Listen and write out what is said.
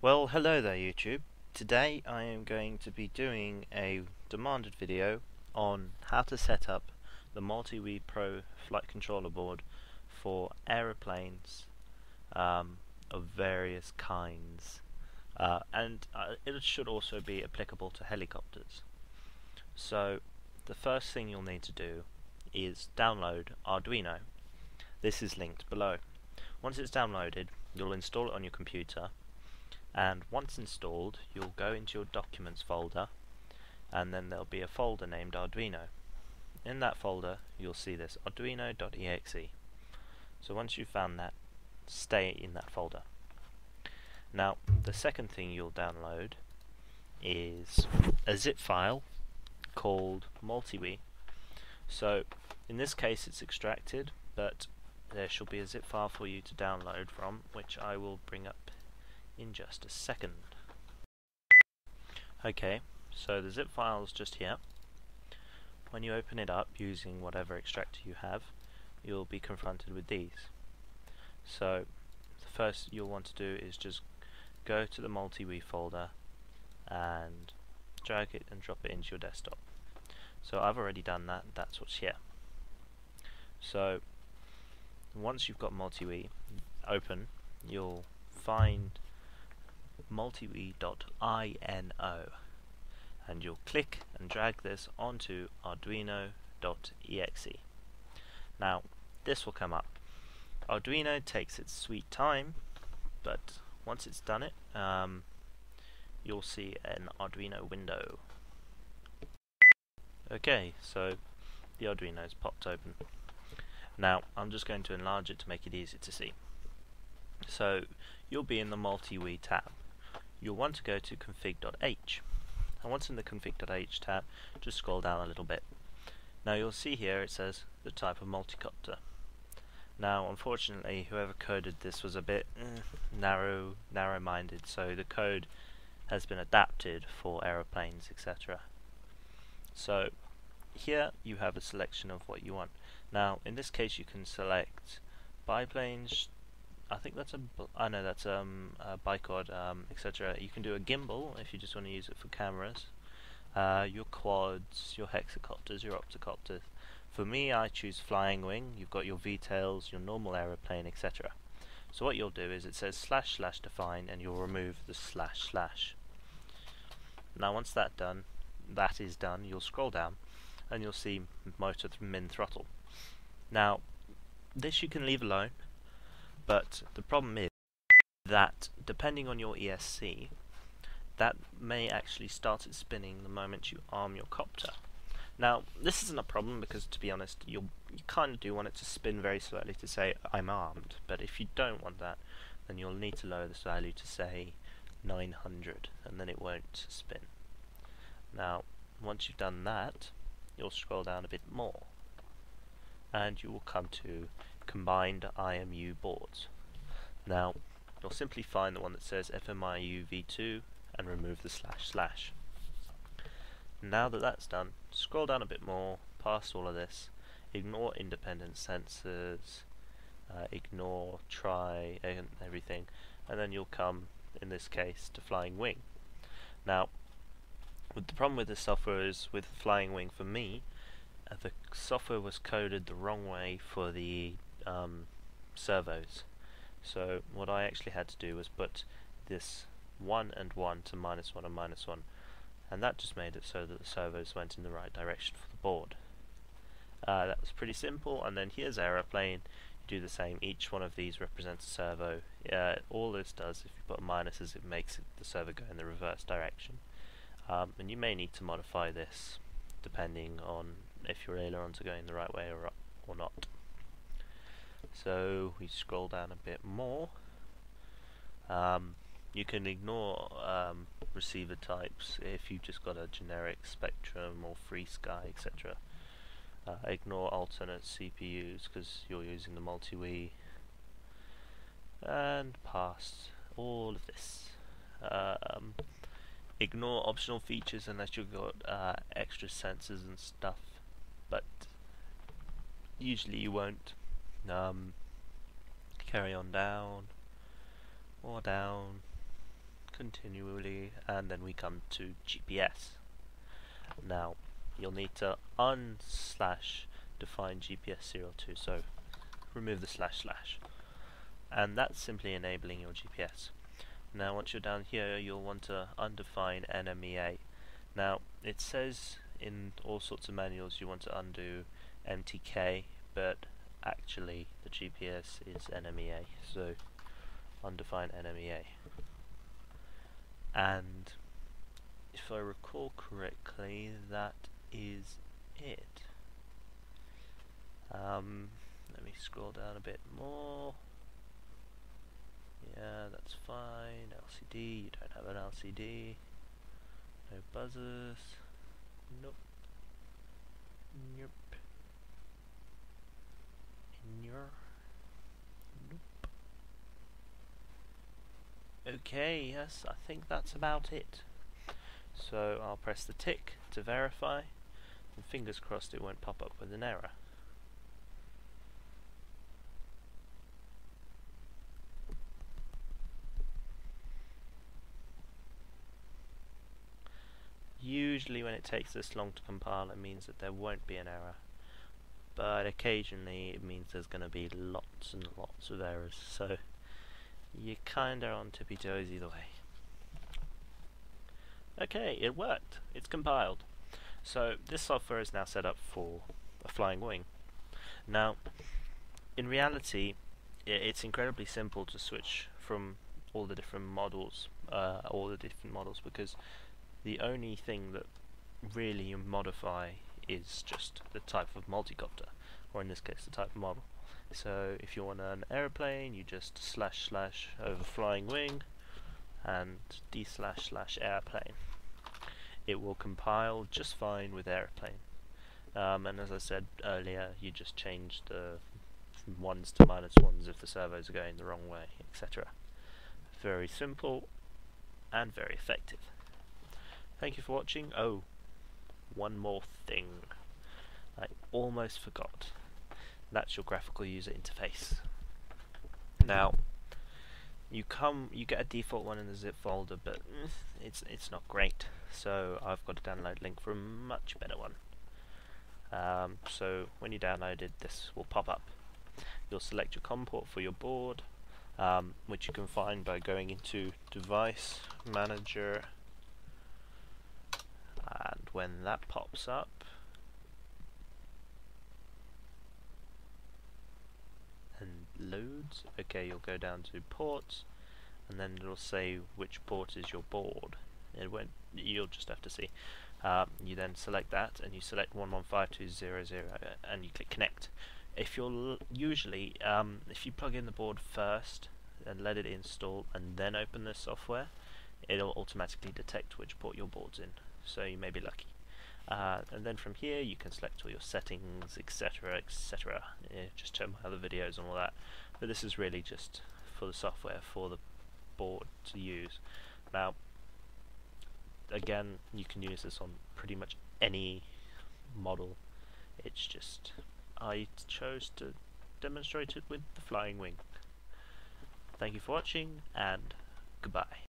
Well, hello there YouTube. Today I am going to be doing a demanded video on how to set up the Multiwii Pro flight controller board for aeroplanes of various kinds, and it should also be applicable to helicopters. So the first thing you'll need to do is download Arduino. This is linked below. Once it's downloaded, you'll install it on your computer, and once installed you'll go into your documents folder, and then there'll be a folder named Arduino. In that folder you'll see this arduino.exe. So once you've found that, stay in that folder. Now the second thing you'll download is a zip file called Multiwii. So in this case it's extracted, but there shall be a zip file for you to download from, which I will bring up in just a second. Okay, so the zip file is just here. When you open it up using whatever extractor you have, you'll be confronted with these. So the first you'll want to do is just go to the Multiwii folder and drag it and drop it into your desktop. So I've already done that, that's what's here. So once you've got Multiwii open, you'll find multiwii.ino, and you'll click and drag this onto arduino.exe. Now this will come up. Arduino takes its sweet time, but once it's done it, you'll see an Arduino window. Okay, so the Arduino is popped open. Now I'm just going to enlarge it to make it easier to see. So you'll be in the Multiwii tab. You'll want to go to config.h, and once in the config.h tab, just scroll down a little bit. Now you'll see here it says the type of multicopter. Now unfortunately whoever coded this was a bit narrow-minded, so the code has been adapted for aeroplanes, etc. So here you have a selection of what you want. Now in this case you can select biplanes, I think that's a bicord, etc. You can do a gimbal if you just want to use it for cameras, your quads, your hexacopters, your octocopters. For me, I choose flying wing. You've got your V-tails, your normal aeroplane, etc. So what you'll do is it says // define, and you'll remove the //. Now once that is done, you'll scroll down and you'll see motor min throttle. Now this you can leave alone, but the problem is that depending on your ESC, that may actually start it spinning the moment you arm your copter. Now this isn't a problem because, to be honest, you kind of do want it to spin very slowly to say I'm armed, but if you don't want that, then you'll need to lower this value to say 900, and then it won't spin. Now once you've done that, you'll scroll down a bit more and you will come to combined IMU boards. Now you'll simply find the one that says FMIU V2 and remove the //. Now that that's done, scroll down a bit more past all of this, ignore independent sensors, ignore try and everything, and then you'll come in this case to flying wing. Now the problem with this software is, with flying wing, for me, the software was coded the wrong way for the servos. So what I actually had to do was put this 1 and 1 to -1 and -1, and that just made it so that the servos went in the right direction for the board. That was pretty simple. And then here's aeroplane. You do the same. Each one of these represents a servo. All this does, if you put minuses, it makes the servo go in the reverse direction. And you may need to modify this depending on if your ailerons are going the right way or not. So we scroll down a bit more. You can ignore receiver types if you've just got a generic Spectrum or Free Sky, etc. Ignore alternate CPUs because you're using the Multiwii, and past all of this. Ignore optional features unless you've got extra sensors and stuff, but usually you won't. Carry on down, or down, continually, and then we come to GPS. Now you'll need to define GPS02, so remove the // and that's simply enabling your GPS. Now once you're down here, you'll want to undefine NMEA. Now it says in all sorts of manuals you want to undo MTK, but actually the GPS is NMEA, so undefine NMEA. And if I recall correctly, that is it. Let me scroll down a bit more. Yeah, that's fine. LCD, you don't have an LCD. No buzzers. Nope. Nope. Nope. Okay, yes, I think that's about it. So I'll press the tick to verify, and fingers crossed it won't pop up with an error. Usually when it takes this long to compile, it means that there won't be an error, but occasionally it means there's going to be lots and lots of errors, so you're kinda on tippy toes either way. Okay, it worked. It's compiled. So this software is now set up for a flying wing. Now, in reality, it's incredibly simple to switch from all the different models, because the only thing that really you modify is just the type of multicopter, or in this case the type of model. So if you want an aeroplane, you just / over flying wing and d / airplane. It will compile just fine with airplane. And as I said earlier, you just change the ones to -1s if the servos are going the wrong way, etc. Very simple and very effective. Thank you for watching. Oh, one more thing I almost forgot. That's your graphical user interface. Now, you get a default one in the zip folder, but it's not great. So I've got a download link for a much better one. So when you download it, this will pop up. You'll select your COM port for your board, which you can find by going into Device Manager, and when that pops up, and loads, okay, you'll go down to ports, and then it'll say which port is your board. You'll just have to see. You then select that, and you select 115200, and you click connect. If you're usually, if you plug in the board first and let it install, and then open the software, it'll automatically detect which port your board's in. So you may be lucky. And then from here you can select all your settings, etc, etc. Just check my other videos and all that, but this is really just for the software for the board to use. Now again, you can use this on pretty much any model. It's just I chose to demonstrate it with the flying wing. Thank you for watching, and goodbye.